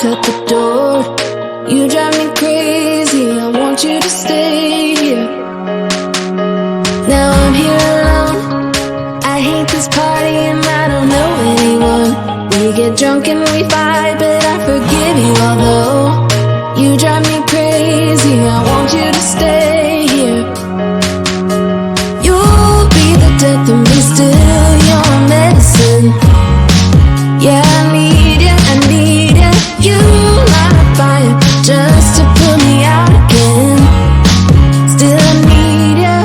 locked at the door. You drive me crazy, I want you to stay here. Now I'm here alone, I hate this party and I don't know anyone. We get drunk and we fight, but I forgive you. Although you drive me crazy, I want you to stay here. You'll be the death of me still, you're medicine. Yeah, I need ya, I need ya. You light a fire just to put me out again. Still I need ya.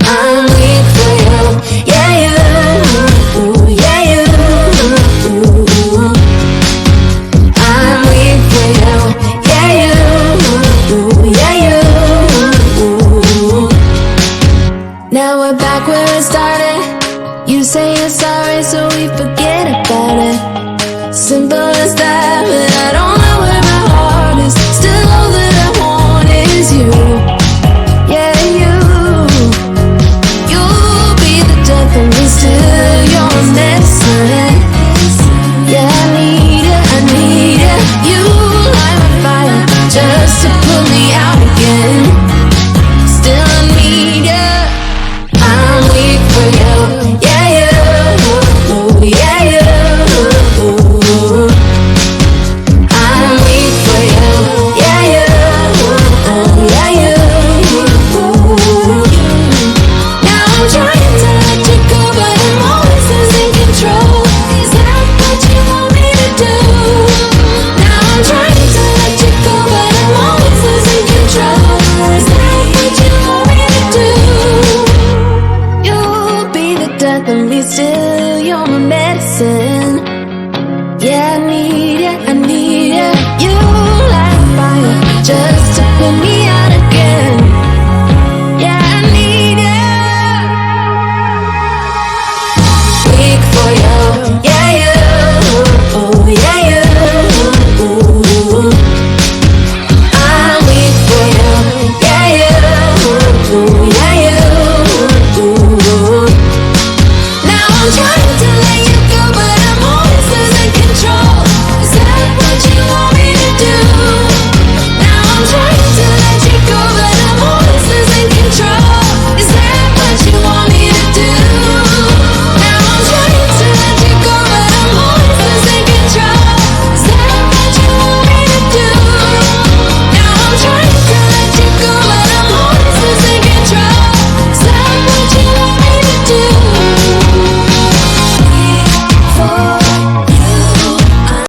I'm weak for you, yeah you, yeah you. I'm weak for you, yeah you, yeah you. Now we're back where it started. You say you're sorry so we forget about it. Simple as that, but I don't know where my heart is. Still over